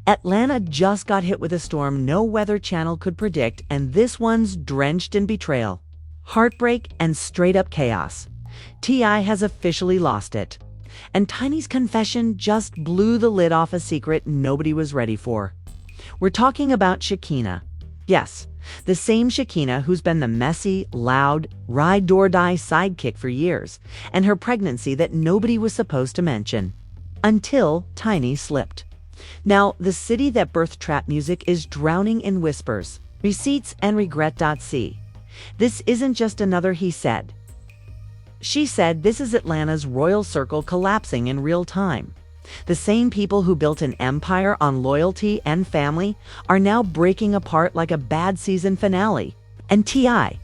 Atlanta just got hit with a storm no weather channel could predict, and this one's drenched in betrayal, heartbreak, and straight-up chaos. T.I. has officially lost it. And Tiny's confession just blew the lid off a secret nobody was ready for. We're talking about Shekinah. Yes, the same Shekinah who's been the messy, loud, ride-or-die sidekick for years, and her pregnancy that nobody was supposed to mention. Until Tiny slipped. Now, the city that birthed trap music is drowning in whispers, receipts, and regret.c. This isn't just another he said. She said this is Atlanta's royal circle collapsing in real time. The same people who built an empire on loyalty and family are now breaking apart like a bad season finale. And T.I.,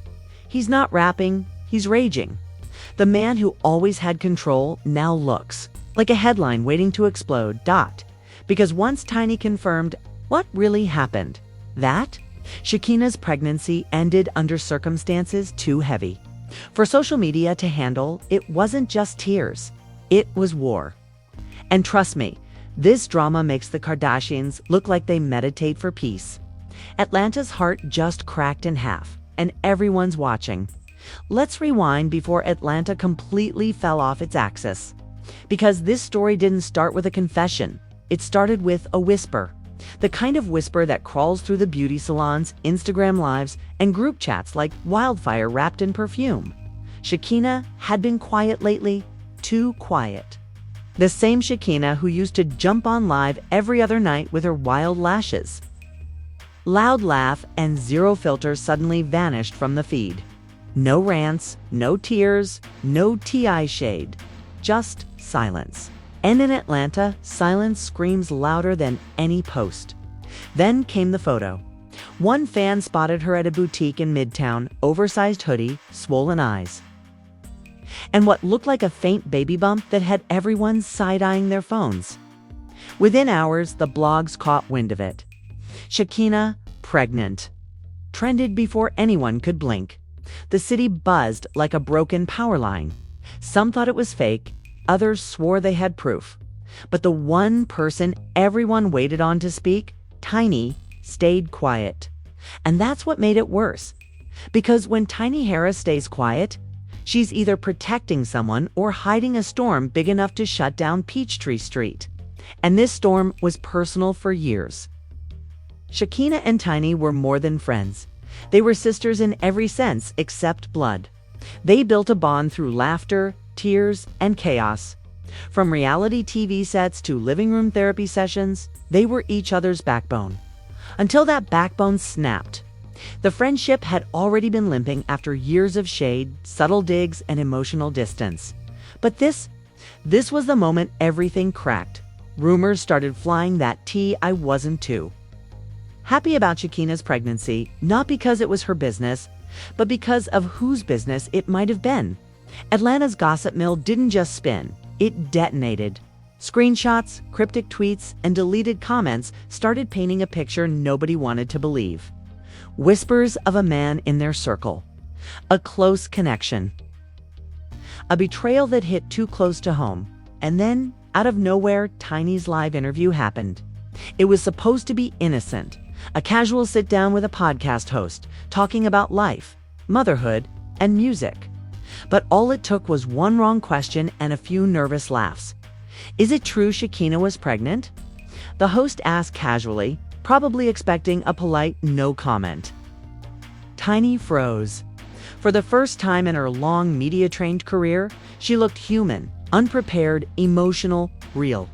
he's not rapping, he's raging. The man who always had control now looks like a headline waiting to explode. Because once Tiny confirmed what really happened, that Shekinah's pregnancy ended under circumstances too heavy for social media to handle. It wasn't just tears, it was war. And trust me, this drama makes the Kardashians look like they meditate for peace. Atlanta's heart just cracked in half, and everyone's watching. Let's rewind before Atlanta completely fell off its axis. Because this story didn't start with a confession. It started with a whisper. The kind of whisper that crawls through the beauty salons, Instagram lives, and group chats like wildfire wrapped in perfume. Shekinah had been quiet lately, too quiet. The same Shekinah who used to jump on live every other night with her wild lashes. Loud laugh and zero filters suddenly vanished from the feed. No rants, no tears, no T.I. shade. Just silence. And in Atlanta, silence screams louder than any post. Then came the photo. One fan spotted her at a boutique in Midtown, oversized hoodie, swollen eyes, and what looked like a faint baby bump that had everyone side-eyeing their phones. Within hours, the blogs caught wind of it. Shekinah, pregnant. Trended before anyone could blink. The city buzzed like a broken power line. Some thought it was fake, others swore they had proof. But the one person everyone waited on to speak, Tiny, stayed quiet. And that's what made it worse. Because when Tiny Harris stays quiet, she's either protecting someone or hiding a storm big enough to shut down Peachtree Street. And this storm was personal for years. Shekinah and Tiny were more than friends. They were sisters in every sense except blood. They built a bond through laughter, tears, and chaos. From reality TV sets to living room therapy sessions, they were each other's backbone. Until that backbone snapped. The friendship had already been limping after years of shade, subtle digs, and emotional distance. But this was the moment everything cracked. Rumors started flying that T.I. wasn't too happy about Shekinah's pregnancy, not because it was her business, but because of whose business it might have been. Atlanta's gossip mill didn't just spin, it detonated. Screenshots, cryptic tweets, and deleted comments started painting a picture nobody wanted to believe. Whispers of a man in their circle. A close connection. A betrayal that hit too close to home. And then, out of nowhere, Tiny's live interview happened. It was supposed to be innocent. A casual sit-down with a podcast host, talking about life, motherhood, and music. But all it took was one wrong question and a few nervous laughs. Is it true Shekinah was pregnant? The host asked casually, probably expecting a polite no comment. Tiny froze. For the first time in her long media-trained career, she looked human, unprepared, emotional, real.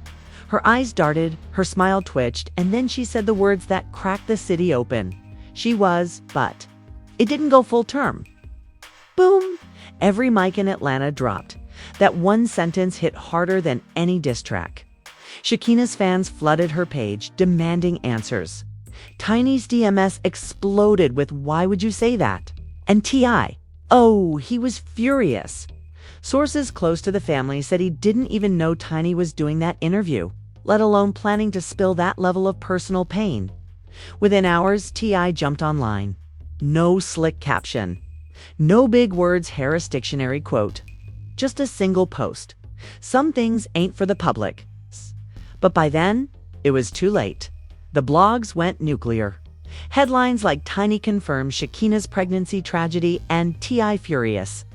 Her eyes darted, her smile twitched, and then she said the words that cracked the city open. She was, but it didn't go full term. Boom! Every mic in Atlanta dropped. That one sentence hit harder than any diss track. Shekinah's fans flooded her page, demanding answers. Tiny's DMs exploded with "Why would you say that?" And T.I. Oh, he was furious. Sources close to the family said he didn't even know Tiny was doing that interview, let alone planning to spill that level of personal pain. Within hours, T.I. jumped online. No slick caption. No big words Harris Dictionary quote. Just a single post. Some things ain't for the public. But by then, it was too late. The blogs went nuclear. Headlines like Tiny confirms Shekinah's pregnancy tragedy and T.I. furious.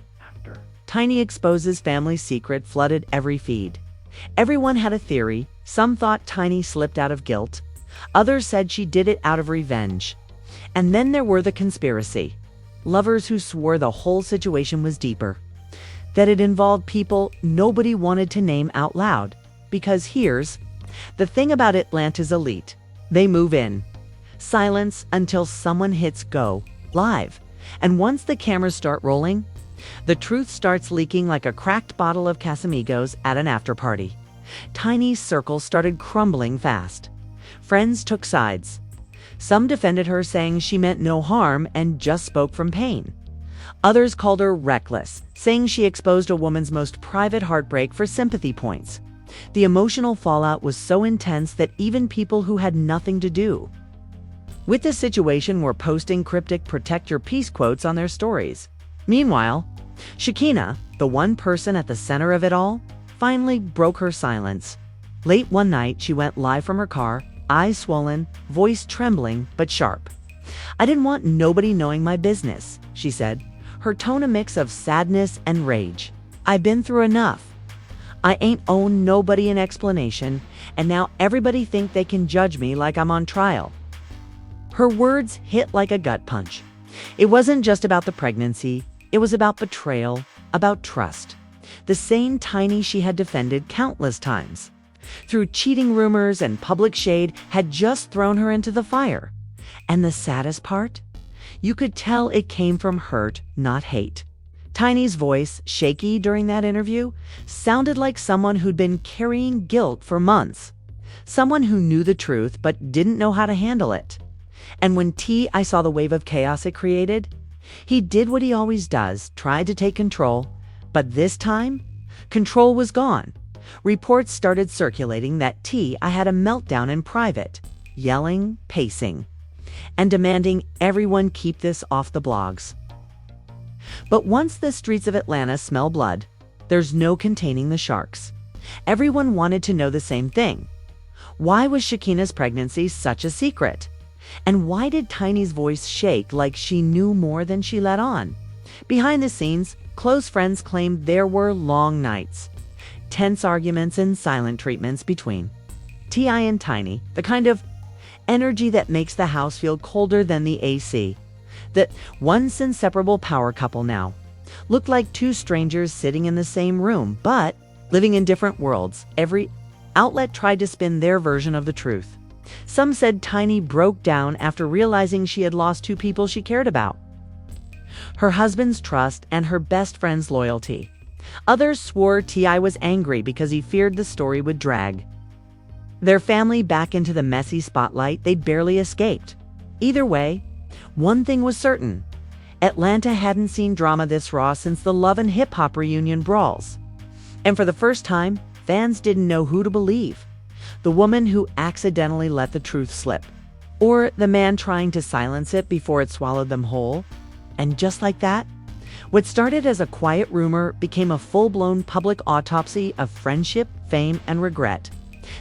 Tiny exposes family secret flooded every feed. Everyone had a theory. Some thought Tiny slipped out of guilt. Others said she did it out of revenge. And then there were the conspiracy. Lovers who swore the whole situation was deeper. That it involved people nobody wanted to name out loud. Because here's the thing about Atlanta's elite. They move in. Silence until someone hits go, live. And once the cameras start rolling, the truth starts leaking like a cracked bottle of Casamigos at an after-party. Tiny's circle started crumbling fast. Friends took sides. Some defended her, saying she meant no harm and just spoke from pain. Others called her reckless, saying she exposed a woman's most private heartbreak for sympathy points. The emotional fallout was so intense that even people who had nothing to do with the situation were posting cryptic "protect your peace" quotes on their stories. Meanwhile, Shekinah, the one person at the center of it all, finally broke her silence. Late one night, she went live from her car, eyes swollen, voice trembling but sharp. "I didn't want nobody knowing my business," she said, her tone a mix of sadness and rage. "I've been through enough. I ain't owe nobody an explanation, and now everybody think they can judge me like I'm on trial." Her words hit like a gut punch. It wasn't just about the pregnancy. It was about betrayal, about trust. The same Tiny she had defended countless times, through cheating rumors and public shade, had just thrown her into the fire. And the saddest part? You could tell it came from hurt, not hate. Tiny's voice, shaky during that interview, sounded like someone who'd been carrying guilt for months. Someone who knew the truth but didn't know how to handle it. And when T.I. saw the wave of chaos it created, he did what he always does, tried to take control. But this time, control was gone. Reports started circulating that T.I. had a meltdown in private, yelling, pacing, and demanding everyone keep this off the blogs. But once the streets of Atlanta smell blood, there's no containing the sharks. Everyone wanted to know the same thing. Why was Shekinah's pregnancy such a secret? And why did Tiny's voice shake like she knew more than she let on? Behind the scenes, close friends claimed there were long nights, tense arguments and silent treatments between T.I. and Tiny, the kind of energy that makes the house feel colder than the AC. That once inseparable power couple now looked like two strangers sitting in the same room, but living in different worlds. Every outlet tried to spin their version of the truth. Some said Tiny broke down after realizing she had lost two people she cared about: her husband's trust and her best friend's loyalty. Others swore T.I. was angry because he feared the story would drag their family back into the messy spotlight they barely escaped. Either way, one thing was certain: Atlanta hadn't seen drama this raw since the Love and Hip Hop reunion brawls. And for the first time, fans didn't know who to believe: the woman who accidentally let the truth slip, or the man trying to silence it before it swallowed them whole. And just like that, what started as a quiet rumor became a full-blown public autopsy of friendship, fame, and regret.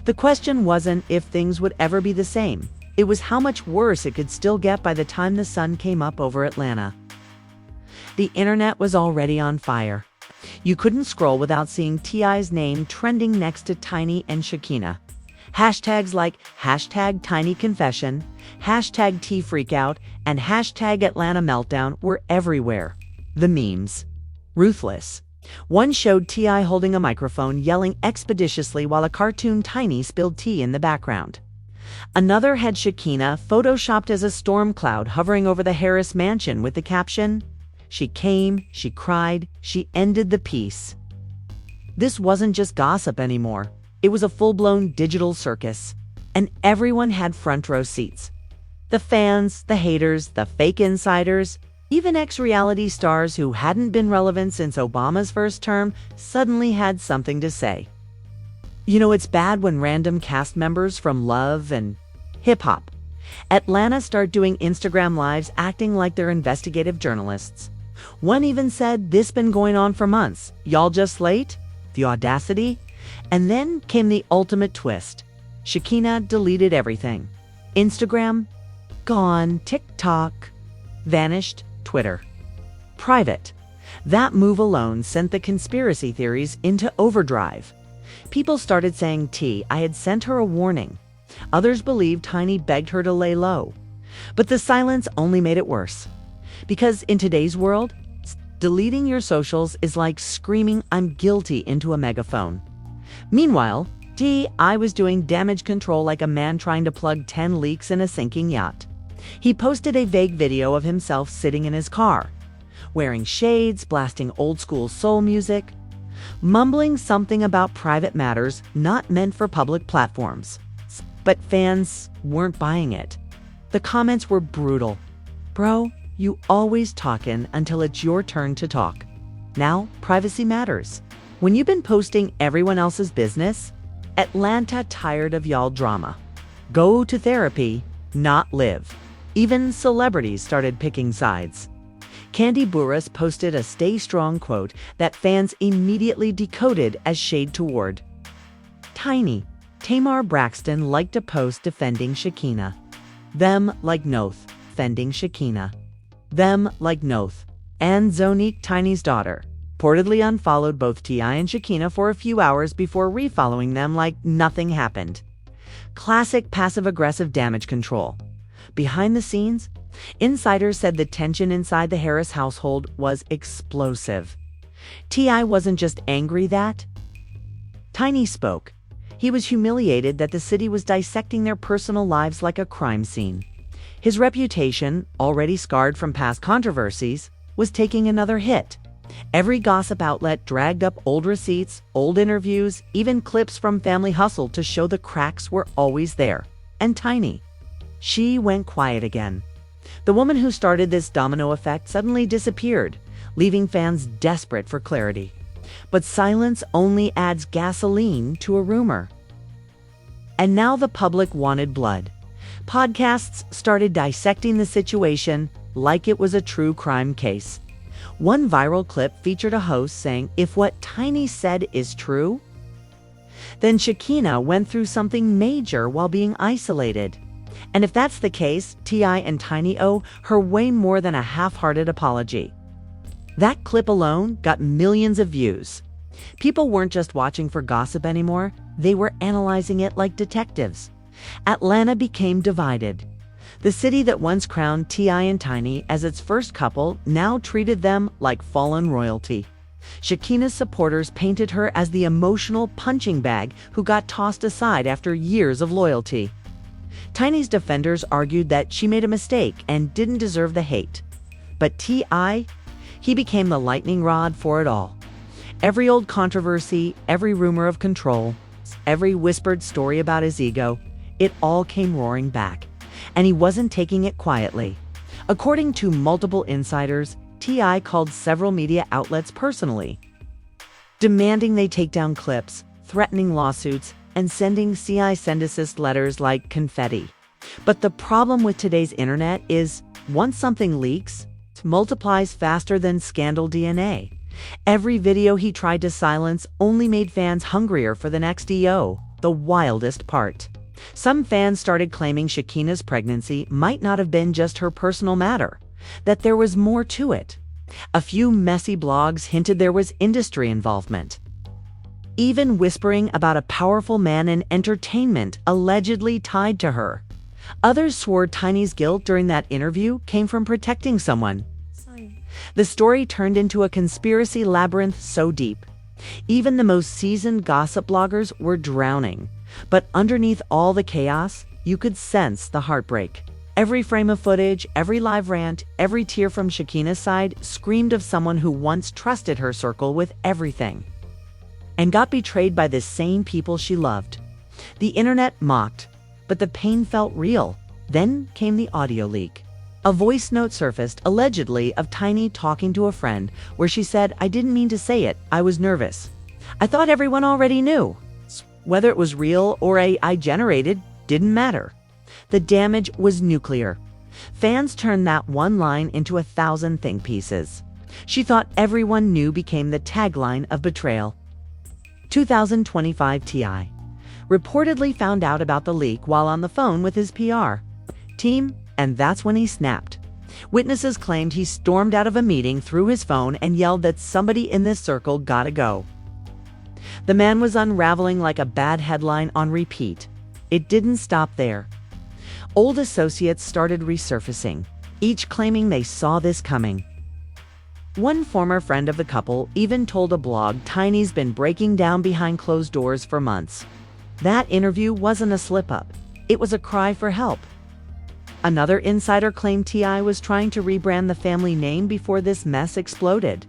The question wasn't if things would ever be the same. It was how much worse it could still get by the time the sun came up over Atlanta. The internet was already on fire. You couldn't scroll without seeing T.I.'s name trending next to Tiny and Shekinah. Hashtags like #TinyConfession, #TFreakout, and #AtlantaMeltdown were everywhere. The memes. Ruthless. One showed T.I. holding a microphone, yelling expeditiously while a cartoon Tiny spilled tea in the background. Another had Shekinah photoshopped as a storm cloud hovering over the Harris mansion with the caption, "She came, she cried, she ended the peace." This wasn't just gossip anymore. It was a full-blown digital circus, and everyone had front row seats. The fans, the haters, the fake insiders, even ex-reality stars who hadn't been relevant since Obama's first term suddenly had something to say. You know, it's bad when random cast members from Love and Hip Hop Atlanta start doing Instagram lives acting like they're investigative journalists. One even said, "This been going on for months. Y'all just late?" The audacity. And then came the ultimate twist. Shekinah deleted everything. Instagram, gone. TikTok, vanished. Twitter, private. That move alone sent the conspiracy theories into overdrive. People started saying I had sent her a warning. Others believed Tiny begged her to lay low. But the silence only made it worse. Because in today's world, deleting your socials is like screaming "I'm guilty" into a megaphone. Meanwhile, I was doing damage control like a man trying to plug 10 leaks in a sinking yacht. He posted a vague video of himself sitting in his car, wearing shades, blasting old-school soul music, mumbling something about private matters not meant for public platforms. But fans weren't buying it. The comments were brutal. "Bro, you always talkin' until it's your turn to talk. Now, privacy matters. When you've been posting everyone else's business, Atlanta tired of y'all drama. Go to therapy, not live." Even celebrities started picking sides. Candy Burruss posted a "Stay Strong" quote that fans immediately decoded as shade toward Tiny. Tamar Braxton liked a post defending Shekinah. Them like Noth, defending Shekinah. Them like Noth. And Zonique, Tiny's daughter, reportedly unfollowed both and Shekinah for a few hours before refollowing them like nothing happened. Classic passive-aggressive damage control. Behind the scenes, insiders said the tension inside the Harris household was explosive. Wasn't just angry that Tiny spoke. He was humiliated that the city was dissecting their personal lives like a crime scene. His reputation, already scarred from past controversies, was taking another hit. Every gossip outlet dragged up old receipts, old interviews, even clips from Family Hustle to show the cracks were always there. And Tiny, she went quiet again. The woman who started this domino effect suddenly disappeared, leaving fans desperate for clarity. But silence only adds gasoline to a rumor. And now the public wanted blood. Podcasts started dissecting the situation like it was a true crime case. One viral clip featured a host saying, "If what Tiny said is true, then Shekinah went through something major while being isolated. And if that's the case, and Tiny owe her way more than a half-hearted apology." That clip alone got millions of views. People weren't just watching for gossip anymore, they were analyzing it like detectives. Atlanta became divided. The city that once crowned and Tiny as its first couple now treated them like fallen royalty. Shekinah's supporters painted her as the emotional punching bag who got tossed aside after years of loyalty. Tiny's defenders argued that she made a mistake and didn't deserve the hate. But he became the lightning rod for it all. Every old controversy, every rumor of control, every whispered story about his ego, it all came roaring back. And he wasn't taking it quietly. According to multiple insiders, called several media outlets personally, demanding they take down clips, threatening lawsuits, and sending send assist letters like confetti. But the problem with today's internet is, once something leaks, it multiplies faster than scandal DNA. Every video he tried to silence only made fans hungrier for the next the wildest part. Some fans started claiming Shekinah's pregnancy might not have been just her personal matter, that there was more to it. A few messy blogs hinted there was industry involvement, even whispering about a powerful man in entertainment allegedly tied to her. Others swore Tiny's guilt during that interview came from protecting someone. The story turned into a conspiracy labyrinth so deep. Even the most seasoned gossip bloggers were drowning. But underneath all the chaos, you could sense the heartbreak. Every frame of footage, every live rant, every tear from Shekinah's side screamed of someone who once trusted her circle with everything and got betrayed by the same people she loved. The internet mocked, but the pain felt real. Then came the audio leak. A voice note surfaced, allegedly of Tiny talking to a friend, where she said, "I didn't mean to say it, I was nervous. I thought everyone already knew." Whether it was real or AI generated didn't matter. The damage was nuclear. Fans turned that one line into 1,000 think pieces. She thought everyone knew became the tagline of betrayal. 2025 TI. reportedly found out about the leak while on the phone with his PR team, and that's when he snapped. Witnesses claimed he stormed out of a meeting through his phone and yelled that somebody in this circle gotta go. The man was unraveling like a bad headline on repeat. It didn't stop there. Old associates started resurfacing, each claiming they saw this coming. One former friend of the couple even told a blog Tiny's been breaking down behind closed doors for months. That interview wasn't a slip-up. It was a cry for help. Another insider claimed T.I. was trying to rebrand the family name before this mess exploded,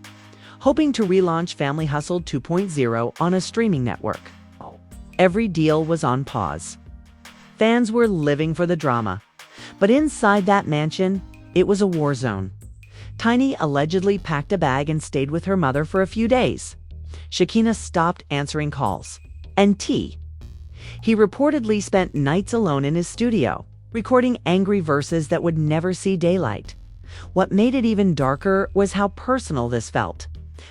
hoping to relaunch Family Hustle 2.0 on a streaming network. Every deal was on pause. Fans were living for the drama. But inside that mansion, it was a war zone. Tiny allegedly packed a bag and stayed with her mother for a few days. Shekinah stopped answering calls. And he reportedly spent nights alone in his studio, recording angry verses that would never see daylight. What made it even darker was how personal this felt.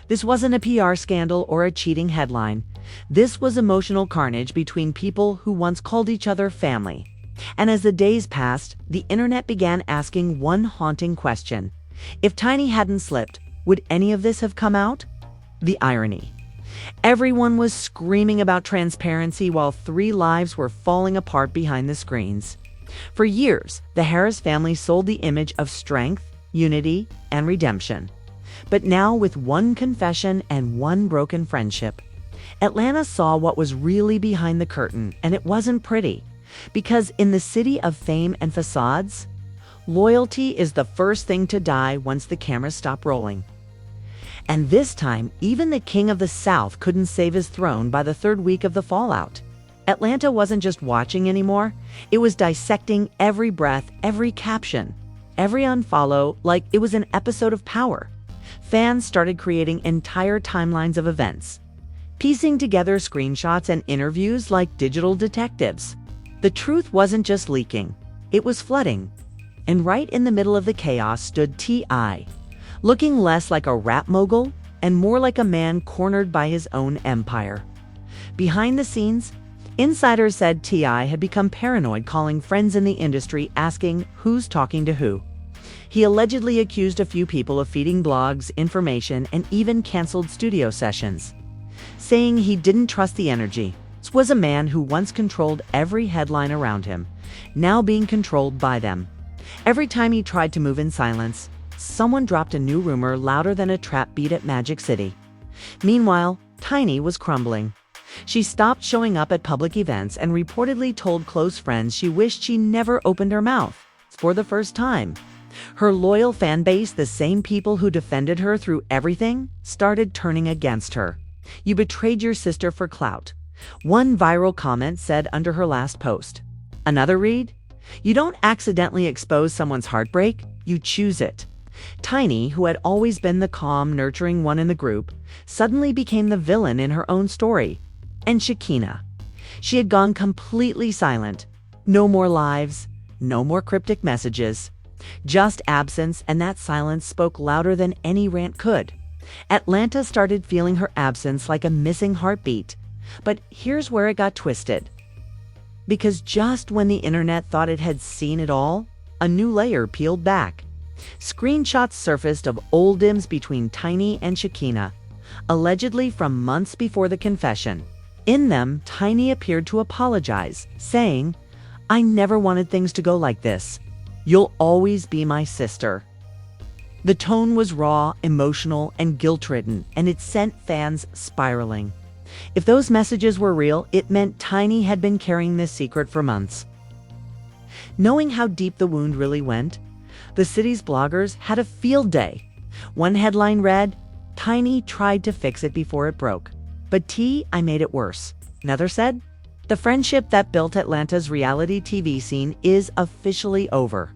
This wasn't a PR scandal or a cheating headline. This was emotional carnage between people who once called each other family. And as the days passed, the internet began asking one haunting question. If Tiny hadn't slipped, would any of this have come out? The irony. Everyone was screaming about transparency while 3 lives were falling apart behind the screens. For years, the Harris family sold the image of strength, unity, and redemption. But now, with one confession and one broken friendship, Atlanta saw what was really behind the curtain, and it wasn't pretty. Because in the city of fame and facades, loyalty is the first thing to die once the cameras stop rolling. And this time, even the king of the South couldn't save his throne by the 3rd week of the fallout. Atlanta wasn't just watching anymore. It was dissecting every breath, every caption, every unfollow like it was an episode of Power. Fans started creating entire timelines of events, piecing together screenshots and interviews like digital detectives. The truth wasn't just leaking, it was flooding. And right in the middle of the chaos stood T.I., looking less like a rap mogul and more like a man cornered by his own empire. Behind the scenes, insiders said T.I. had become paranoid, calling friends in the industry asking who's talking to who. He allegedly accused a few people of feeding blogs, information, and even canceled studio sessions, saying he didn't trust the energy. This was a man who once controlled every headline around him, now being controlled by them. Every time he tried to move in silence, someone dropped a new rumor louder than a trap beat at Magic City. Meanwhile, Tiny was crumbling. She stopped showing up at public events and reportedly told close friends she wished she never opened her mouth for the first time. Her loyal fan base, the same people who defended her through everything, started turning against her. "You betrayed your sister for clout," one viral comment said under her last post. Another read, "You don't accidentally expose someone's heartbreak, you choose it." Tiny, who had always been the calm, nurturing one in the group, suddenly became the villain in her own story. And Shekinah. She had gone completely silent. No more lives, no more cryptic messages. Just absence, and that silence spoke louder than any rant could. Atlanta started feeling her absence like a missing heartbeat. But here's where it got twisted. Because just when the internet thought it had seen it all, a new layer peeled back. Screenshots surfaced of old DMs between Tiny and Shekinah, allegedly from months before the confession. In them, Tiny appeared to apologize, saying, "I never wanted things to go like this. You'll always be my sister." The tone was raw, emotional, and guilt-ridden, and it sent fans spiraling. If those messages were real, it meant Tiny had been carrying this secret for months. Knowing how deep the wound really went, the city's bloggers had a field day. One headline read, "Tiny tried to fix it before it broke, but I made it worse." Another said, "The friendship that built Atlanta's reality TV scene is officially over."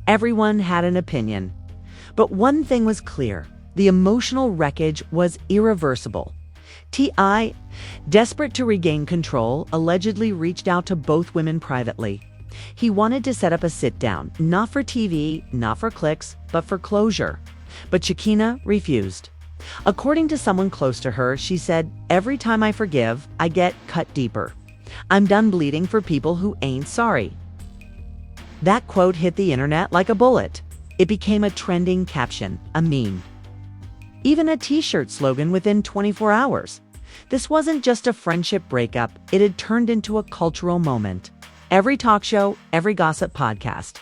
Everyone had an opinion. But one thing was clear, the emotional wreckage was irreversible. T.I., desperate to regain control, allegedly reached out to both women privately. He wanted to set up a sit-down, not for TV, not for clicks, but for closure. But Shekinah refused. According to someone close to her, she said, "Every time I forgive, I get cut deeper." I'm done bleeding for people who ain't sorry. That quote hit the internet like a bullet. It became a trending caption, a meme. Even a t-shirt slogan within 24 hours. This wasn't just a friendship breakup, it had turned into a cultural moment. Every talk show, every gossip podcast,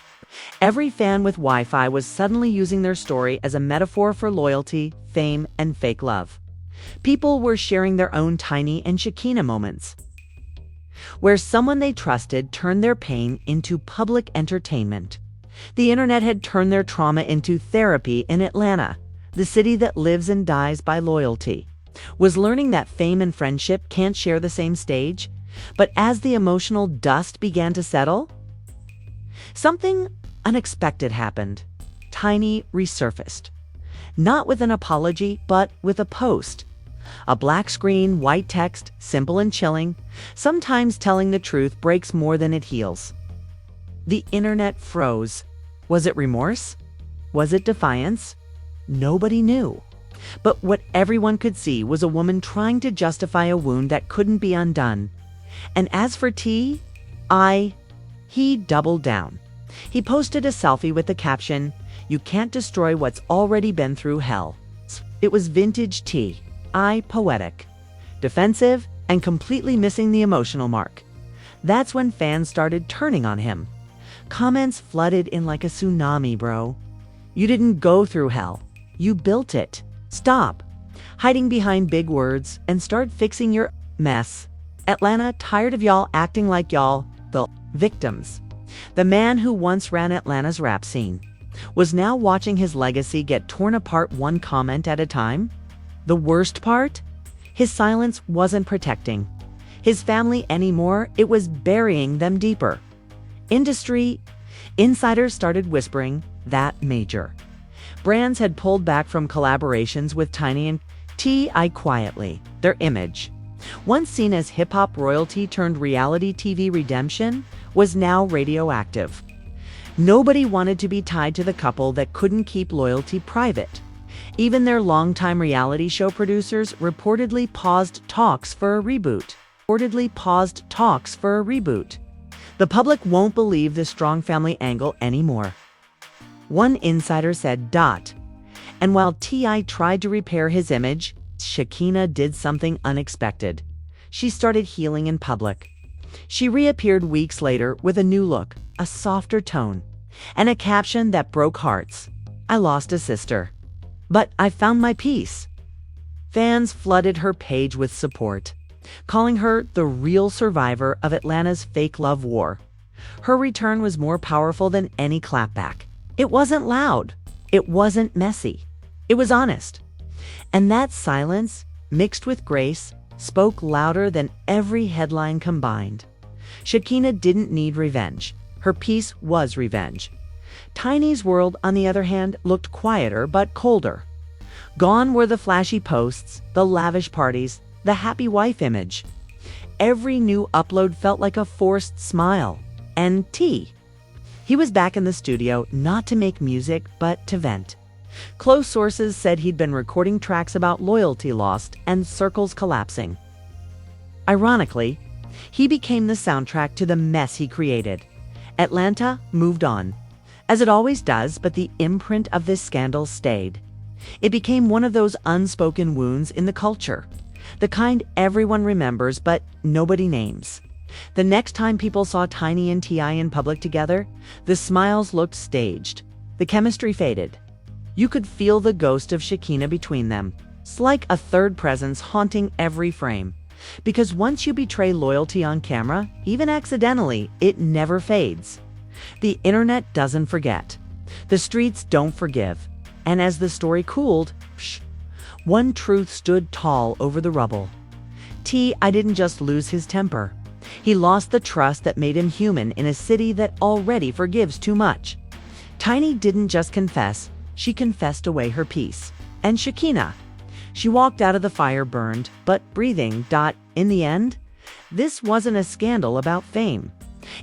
every fan with Wi-Fi was suddenly using their story as a metaphor for loyalty, fame, and fake love. People were sharing their own tiny and Shekinah moments, where someone they trusted turned their pain into public entertainment. The internet had turned their trauma into therapy in Atlanta, the city that lives and dies by loyalty. Was learning that fame and friendship can't share the same stage. But as the emotional dust began to settle, something unexpected happened. Tiny resurfaced. Not with an apology, but with a post. A black screen, white text, simple and chilling. Sometimes telling the truth breaks more than it heals. The internet froze. Was it remorse? Was it defiance? Nobody knew. But what everyone could see was a woman trying to justify a wound that couldn't be undone. And as for he doubled down. He posted a selfie with the caption, "You can't destroy what's already been through hell." It was vintage poetic, defensive, and completely missing the emotional mark. That's when fans started turning on him. Comments flooded in like a tsunami, bro. You didn't go through hell. You built it. Stop hiding behind big words and start fixing your mess. Atlanta, tired of y'all acting like y'all, the victims. The man who once ran Atlanta's rap scene was now watching his legacy get torn apart one comment at a time. The worst part? His silence wasn't protecting his family anymore, it was burying them deeper. Industry insiders started whispering that major brands had pulled back from collaborations with Tiny and T.I. quietly. Their image, once seen as hip-hop royalty turned reality TV redemption, was now radioactive. Nobody wanted to be tied to the couple that couldn't keep loyalty private. Even their longtime reality show producers reportedly paused talks for a reboot. The public won't believe the strong family angle anymore. One insider said, And while T.I. tried to repair his image, Shekinah did something unexpected. She started healing in public. She reappeared weeks later with a new look, a softer tone, and a caption that broke hearts. "I lost a sister, but I found my peace." Fans flooded her page with support, calling her the real survivor of Atlanta's fake love war. Her return was more powerful than any clapback. It wasn't loud. It wasn't messy. It was honest. And that silence, mixed with grace, spoke louder than every headline combined. Shekinah didn't need revenge. Her peace was revenge. Tiny's world, on the other hand, looked quieter but colder. Gone were the flashy posts, the lavish parties, the happy wife image. Every new upload felt like a forced smile. And he was back in the studio, not to make music, but to vent. Close sources said he'd been recording tracks about loyalty lost and circles collapsing. Ironically, he became the soundtrack to the mess he created. Atlanta moved on, as it always does, but the imprint of this scandal stayed. It became one of those unspoken wounds in the culture, the kind everyone remembers but nobody names. The next time people saw Tiny and T.I. in public together, the smiles looked staged. The chemistry faded. You could feel the ghost of Shekinah between them. It's like a third presence haunting every frame. Because once you betray loyalty on camera, even accidentally, it never fades. The internet doesn't forget. The streets don't forgive. And as the story cooled, one truth stood tall over the rubble. T.I. didn't just lose his temper. He lost the trust that made him human in a city that already forgives too much. Tiny didn't just confess, she confessed away her peace. And Shekinah, she walked out of the fire burned, but breathing. In the end, this wasn't a scandal about fame.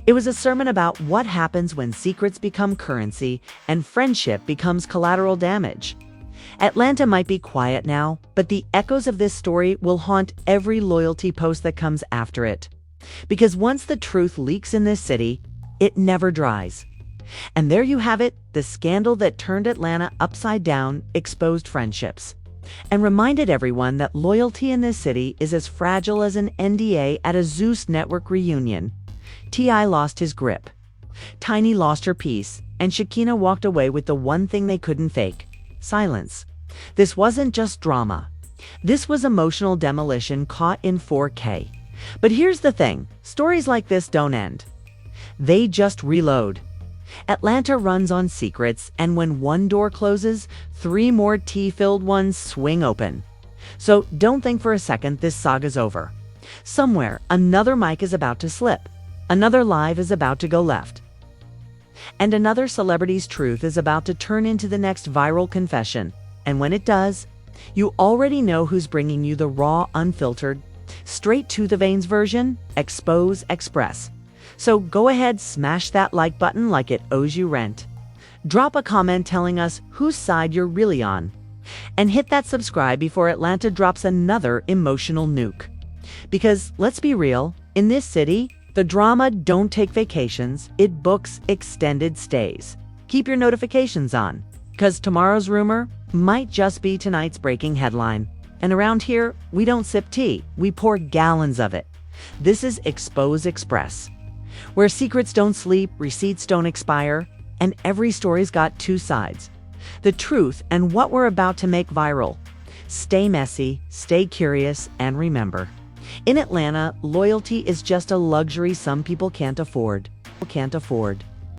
It was a sermon about what happens when secrets become currency and friendship becomes collateral damage. Atlanta might be quiet now, but the echoes of this story will haunt every loyalty post that comes after it. Because once the truth leaks in this city, it never dries. And there you have it, the scandal that turned Atlanta upside down, exposed friendships, and reminded everyone that loyalty in this city is as fragile as an NDA at a Zeus Network reunion. T.I. lost his grip. Tiny lost her peace, and Shekinah walked away with the one thing they couldn't fake: silence. This wasn't just drama. This was emotional demolition caught in 4K. But here's the thing, stories like this don't end. They just reload. Atlanta runs on secrets, and when one door closes, 3 more tea-filled ones swing open. So don't think for a second this saga's over. Somewhere, another mic is about to slip. Another live is about to go left. And another celebrity's truth is about to turn into the next viral confession. And when it does, you already know who's bringing you the raw, unfiltered, straight to the veins version: Expose Express. So go ahead, smash that like button like it owes you rent. Drop a comment telling us whose side you're really on. And hit that subscribe before Atlanta drops another emotional nuke. Because let's be real, in this city, the drama don't take vacations, it books extended stays. Keep your notifications on, because tomorrow's rumor might just be tonight's breaking headline. And around here, we don't sip tea, we pour gallons of it. This is Expose Express, where secrets don't sleep, receipts don't expire, and every story's got 2 sides: the truth and what we're about to make viral. Stay messy, stay curious, and remember, in Atlanta, loyalty is just a luxury some people can't afford.